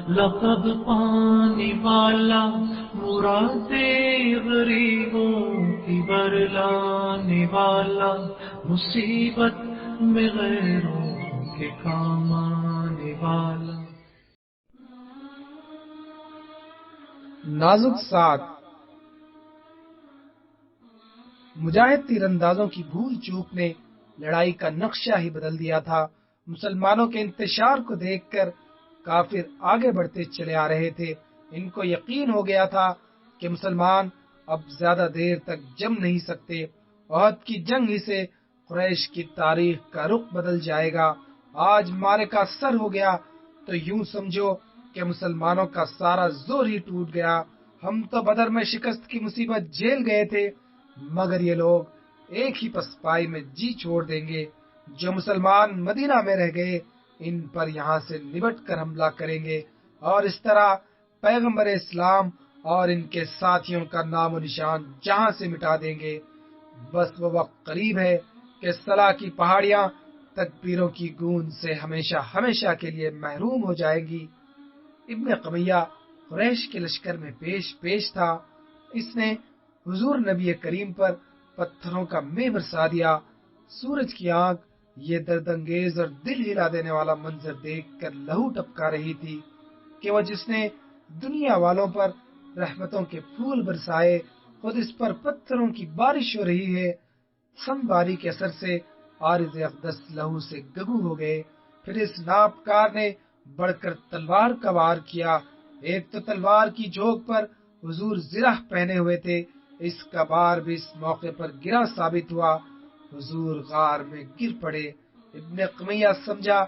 لقب پانے والا مراد غریبوں کی برلانے والا مصیبت میں غیروں کے کام آنے والا. نازک ساتھ. مجاہد تیر اندازوں کی بھول چوک نے لڑائی کا نقشہ ہی بدل دیا تھا. مسلمانوں کے انتشار کو دیکھ کر کافر آگے بڑھتے چلے آ رہے تھے. ان کو یقین ہو گیا تھا کہ مسلمان اب زیادہ دیر تک جم نہیں سکتے. احد کی جنگ ہی سے قریش کی تاریخ کا رخ بدل جائے گا. آج معرکہ سر ہو گیا تو یوں سمجھو کہ مسلمانوں کا سارا زور ہی ٹوٹ گیا. ہم تو بدر میں شکست کی مصیبت جھیل گئے تھے، مگر یہ لوگ ایک ہی پسپائی میں جی چھوڑ دیں گے. جو مسلمان مدینہ میں رہ گئے ان پر یہاں سے نبٹ کر حملہ کریں گے، اور اس طرح پیغمبر اسلام اور ان کے ساتھیوں کا نام و نشان جہاں سے مٹا دیں گے. بس وہ وقت قریب ہے کہ صلاح کی پہاڑیاں تکبیروں کی گونج سے ہمیشہ ہمیشہ کے لیے محروم ہو جائیں گی. ابن قمیہ قریش کے لشکر میں پیش تھا. اس نے حضور نبی کریم پر پتھروں کا مے برسا دیا. سورج کی آنکھ یہ درد انگیز اور دل ہلا دینے والا منظر دیکھ کر لہو ٹپکا رہی تھی کہ وہ جس نے دنیا والوں پر رحمتوں کے پھول برسائے، خود اس پر پتھروں کی بارش ہو رہی ہے. سن باری کے اثر سے عارض اقدس لہو سے گگو ہو گئے. پھر اس ناپکار نے بڑھ کر تلوار کا وار کیا. ایک تو تلوار کی جھوک پر حضور زرہ پہنے ہوئے تھے، اس کا بار بھی اس موقع پر گرا ثابت ہوا. حضور غار میں گر پڑے. ابن قمیہ سمجھا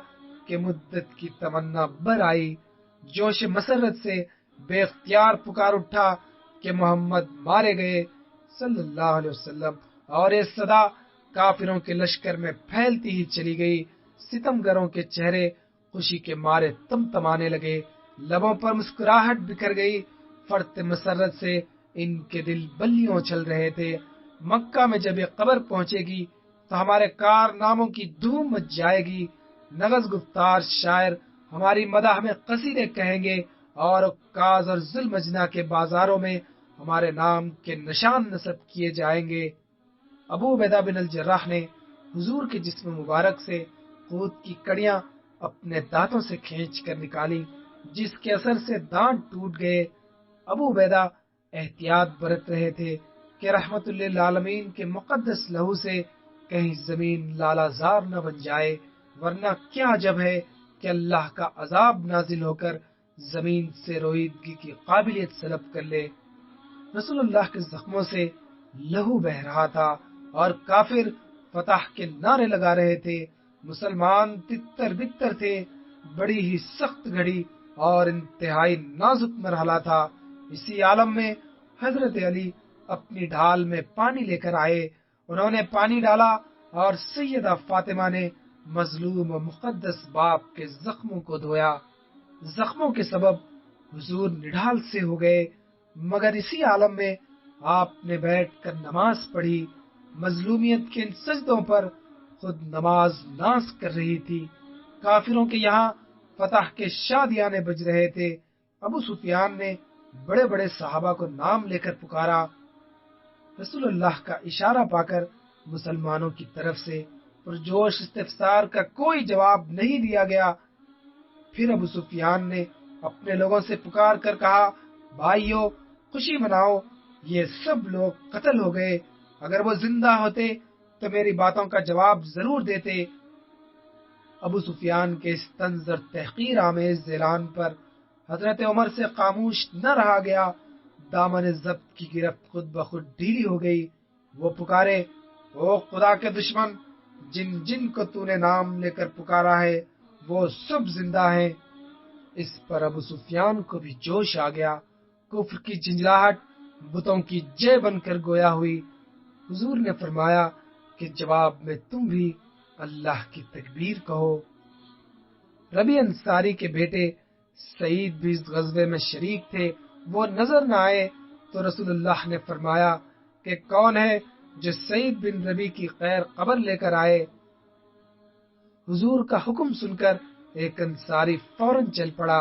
کہ مدت کی تمنا بر آئی. جوش مسرت سے بے اختیار پکار اٹھا کہ محمد مارے گئے صلی اللہ علیہ وسلم، اور یہ صدا کافروں کے لشکر میں پھیلتی ہی چلی گئی. ستمگروں کے چہرے خوشی کے مارے تمتمانے لگے، لبوں پر مسکراہٹ بکھر گئی. فرط مسرت سے ان کے دل بلیوں چل رہے تھے. مکہ میں جب یہ قبر پہنچے گی تو ہمارے کارناموں کی دھوم مچ جائے گی. نغز گفتار شاعر ہماری مدح میں قصیدے کہیں گے، اور عکاظ اور ذوالمجنہ کے بازاروں میں ہمارے نام کے نشان نصب کیے جائیں گے. ابو عبیدہ بن الجراح نے حضور کے جسم مبارک سے خود کی کڑیاں اپنے دانتوں سے کھینچ کر نکالی، جس کے اثر سے دانت ٹوٹ گئے. ابو عبیدہ احتیاط برت رہے تھے کہ رحمت للعالمین کے مقدس لہو سے کہیں زمین لالا زار نہ بن جائے، ورنہ کیا عجب ہے کہ اللہ کا عذاب نازل ہو کر زمین سے رویدگی کی قابلیت سلب کر لے. رسول اللہ کے زخموں سے لہو بہ رہا تھا اور کافر فتح کے نعرے لگا رہے تھے. مسلمان تتر بتر تھے. بڑی ہی سخت گھڑی اور انتہائی نازک مرحلہ تھا. اسی عالم میں حضرت علی اپنی ڈھال میں پانی لے کر آئے. انہوں نے پانی ڈالا اور سیدہ فاطمہ نے مظلوم و مقدس باپ کے زخموں کو دھویا. زخموں کے سبب حضور نڈھال سے ہو گئے، مگر اسی عالم میں آپ نے بیٹھ کر نماز پڑھی. مظلومیت کے ان سجدوں پر خود نماز ناز کر رہی تھی. کافروں کے یہاں فتح کے شادیانے بج رہے تھے. ابو سفیان نے بڑے بڑے صحابہ کو نام لے کر پکارا. رسول اللہ کا اشارہ پا کر مسلمانوں کی طرف سے پرجوش استفسار کا کوئی جواب نہیں دیا گیا. پھر ابو سفیان نے اپنے لوگوں سے پکار کر کہا، بھائیو خوشی مناؤ، یہ سب لوگ قتل ہو گئے. اگر وہ زندہ ہوتے تو میری باتوں کا جواب ضرور دیتے. ابو سفیان کے اس طنز اور تحقیر آمیز اعلان پر حضرت عمر سے خاموش نہ رہا گیا. دامن ضبط کی گرفت خود بخود ڈھیلی ہو گئی. وہ پکارے، او خدا کے دشمن، جن جن کو تو نے نام لے کر پکارا ہے وہ سب زندہ ہیں. اس پر ابو سفیان کو بھی جوش آ گیا. کفر کی جھنجھلاہٹ بتوں کی جے بن کر گویا ہوئی. حضور نے فرمایا کہ جواب میں تم بھی اللہ کی تکبیر کہو. ربیع انصاری کے بیٹے سعید بھی اس غزوے میں شریک تھے. وہ نظر نہ آئے تو رسول اللہ نے فرمایا کہ کون ہے جو سعید بن ربیع کی خیر خبر لے کر آئے. حضور کا حکم سن کر ایک انصاری فوراً چل پڑا.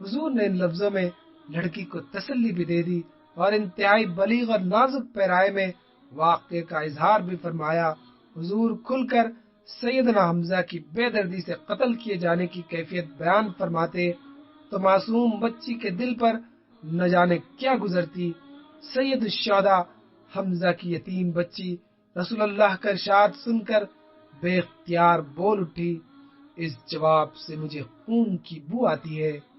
حضور نے ان لفظوں میں لڑکی کو تسلی بھی دے دی اور انتہائی بلیغ اور نازک پیرائے میں واقعے کا اظہار بھی فرمایا۔ حضور کھل کر سیدنا حمزہ کی بے دردی سے قتل کیے جانے کی کیفیت بیان فرماتے تو معصوم بچی کے دل پر نہ جانے کیا گزرتی۔ سید الشہداء حمزہ کی یتیم بچی رسول اللہ کا ارشاد سن کر بے اختیار بول اٹھی، اس جواب سے مجھے خون کی بو آتی ہے۔